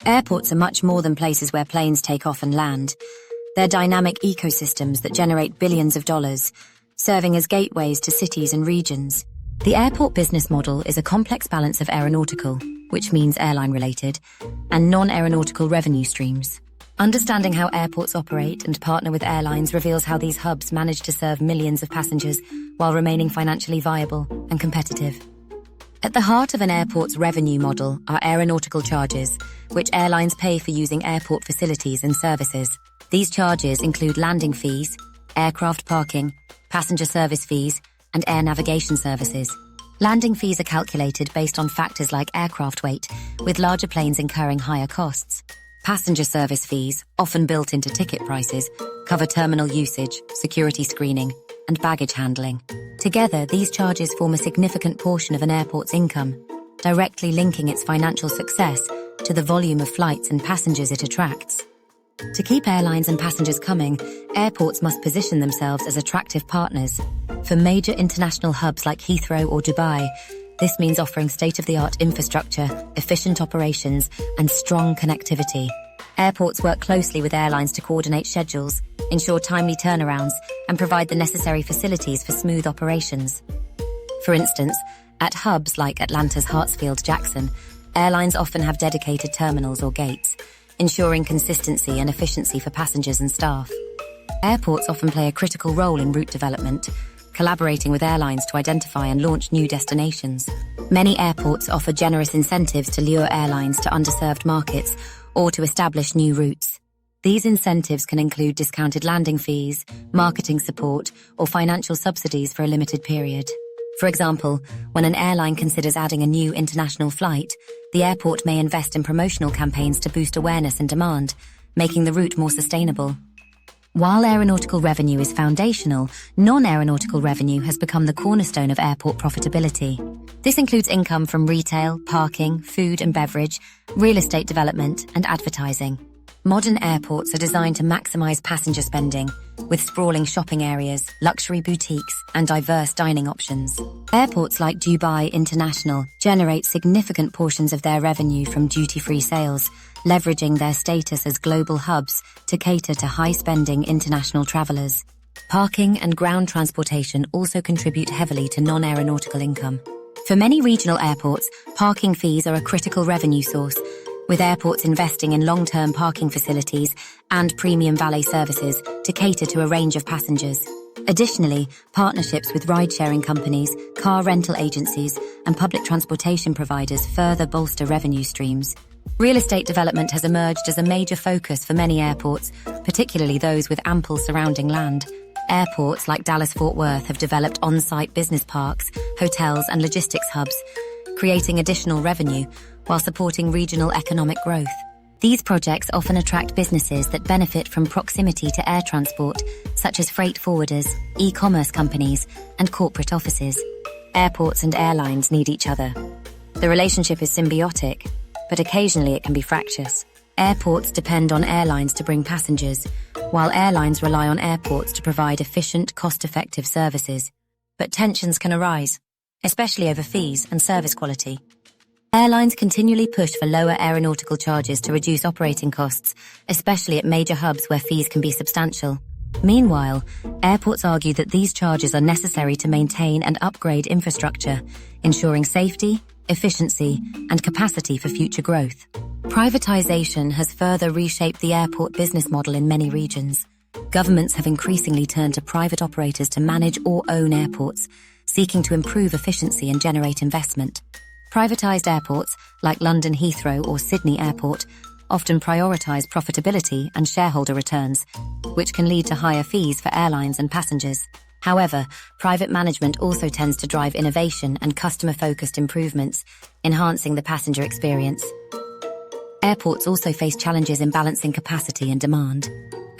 Airports are much more than places where planes take off and land. They're dynamic ecosystems that generate billions of dollars, serving as gateways to cities and regions. The airport business model is a complex balance of aeronautical, which means airline-related, and non-aeronautical revenue streams. Understanding how airports operate and partner with airlines reveals how these hubs manage to serve millions of passengers while remaining financially viable and competitive. At the heart of an airport's revenue model are aeronautical charges, which airlines pay for using airport facilities and services. These charges include landing fees, aircraft parking, passenger service fees, and air navigation services. Landing fees are calculated based on factors like aircraft weight, with larger planes incurring higher costs. Passenger service fees, often built into ticket prices, cover terminal usage, security screening, and baggage handling. Together, these charges form a significant portion of an airport's income, directly linking its financial success to the volume of flights and passengers it attracts. To keep airlines and passengers coming, airports must position themselves as attractive partners. For major international hubs like Heathrow or Dubai, this means offering state-of-the-art infrastructure, efficient operations, and strong connectivity. Airports work closely with airlines to coordinate schedules, ensure timely turnarounds, and provide the necessary facilities for smooth operations. For instance, at hubs like Atlanta's Hartsfield-Jackson, airlines often have dedicated terminals or gates, ensuring consistency and efficiency for passengers and staff. Airports often play a critical role in route development, collaborating with airlines to identify and launch new destinations. Many airports offer generous incentives to lure airlines to underserved markets or to establish new routes. These incentives can include discounted landing fees, marketing support, or financial subsidies for a limited period. For example, when an airline considers adding a new international flight, the airport may invest in promotional campaigns to boost awareness and demand, making the route more sustainable. While aeronautical revenue is foundational, non-aeronautical revenue has become the cornerstone of airport profitability. This includes income from retail, parking, food and beverage, real estate development, and advertising. Modern airports are designed to maximize passenger spending, with sprawling shopping areas, luxury boutiques, and diverse dining options. Airports like Dubai International generate significant portions of their revenue from duty-free sales, leveraging their status as global hubs to cater to high-spending international travelers. Parking and ground transportation also contribute heavily to non-aeronautical income. For many regional airports, parking fees are a critical revenue source, with airports investing in long-term parking facilities and premium valet services to cater to a range of passengers. Additionally, partnerships with ride-sharing companies, car rental agencies, and public transportation providers further bolster revenue streams. Real estate development has emerged as a major focus for many airports, particularly those with ample surrounding land. Airports like Dallas-Fort Worth have developed on-site business parks, hotels, and logistics hubs, creating additional revenue while supporting regional economic growth. These projects often attract businesses that benefit from proximity to air transport, such as freight forwarders, e-commerce companies, and corporate offices. Airports and airlines need each other. The relationship is symbiotic, but occasionally it can be fractious. Airports depend on airlines to bring passengers, while airlines rely on airports to provide efficient, cost-effective services. But tensions can arise, especially over fees and service quality. Airlines continually push for lower aeronautical charges to reduce operating costs, especially at major hubs where fees can be substantial. Meanwhile, airports argue that these charges are necessary to maintain and upgrade infrastructure, ensuring safety, efficiency, and capacity for future growth. Privatization has further reshaped the airport business model in many regions. Governments have increasingly turned to private operators to manage or own airports, seeking to improve efficiency and generate investment. Privatized airports, like London Heathrow or Sydney Airport, often prioritize profitability and shareholder returns, which can lead to higher fees for airlines and passengers. However, private management also tends to drive innovation and customer-focused improvements, enhancing the passenger experience. Airports also face challenges in balancing capacity and demand.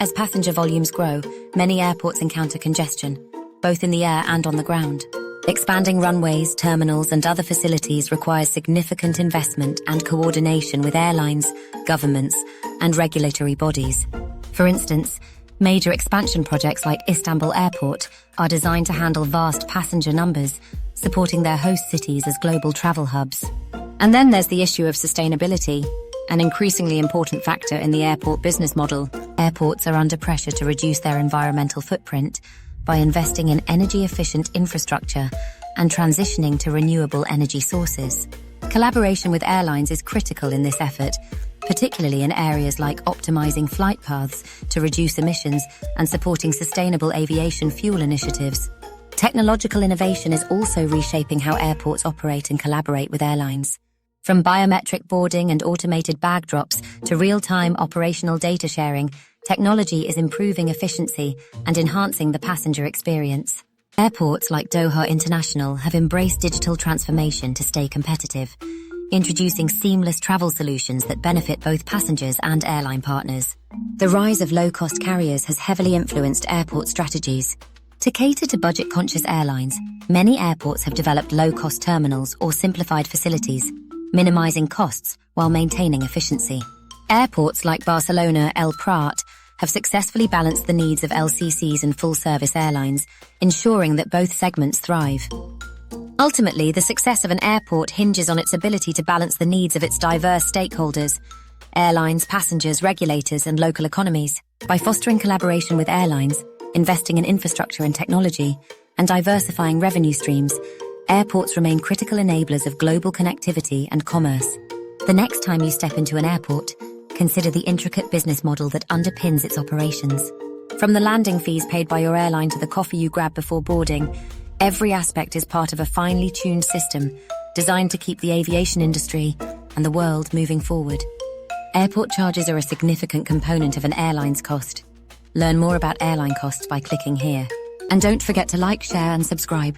As passenger volumes grow, many airports encounter congestion, both in the air and on the ground. Expanding runways, terminals, and other facilities requires significant investment and coordination with airlines, governments, and regulatory bodies. For instance, major expansion projects like Istanbul Airport are designed to handle vast passenger numbers, supporting their host cities as global travel hubs. And then there's the issue of sustainability. an increasingly important factor in the airport business model. Airports are under pressure to reduce their environmental footprint by investing in energy-efficient infrastructure and transitioning to renewable energy sources. Collaboration with airlines is critical in this effort, particularly in areas like optimizing flight paths to reduce emissions and supporting sustainable aviation fuel initiatives. Technological innovation is also reshaping how airports operate and collaborate with airlines. From biometric boarding and automated bag drops to real-time operational data sharing, technology is improving efficiency and enhancing the passenger experience. Airports like Doha International have embraced digital transformation to stay competitive, introducing seamless travel solutions that benefit both passengers and airline partners. The rise of low-cost carriers has heavily influenced airport strategies. To cater to budget-conscious airlines, many airports have developed low-cost terminals or simplified facilities, minimizing costs while maintaining efficiency. Airports like Barcelona El Prat have successfully balanced the needs of LCCs and full-service airlines, ensuring that both segments thrive. Ultimately, the success of an airport hinges on its ability to balance the needs of its diverse stakeholders: airlines, passengers, regulators, and local economies. By fostering collaboration with airlines, investing in infrastructure and technology, and diversifying revenue streams, airports remain critical enablers of global connectivity and commerce. The next time you step into an airport, consider the intricate business model that underpins its operations. From the landing fees paid by your airline to the coffee you grab before boarding, every aspect is part of a finely tuned system designed to keep the aviation industry and the world moving forward. Airport charges are a significant component of an airline's cost. Learn more about airline costs by clicking here. And don't forget to like, share, and subscribe.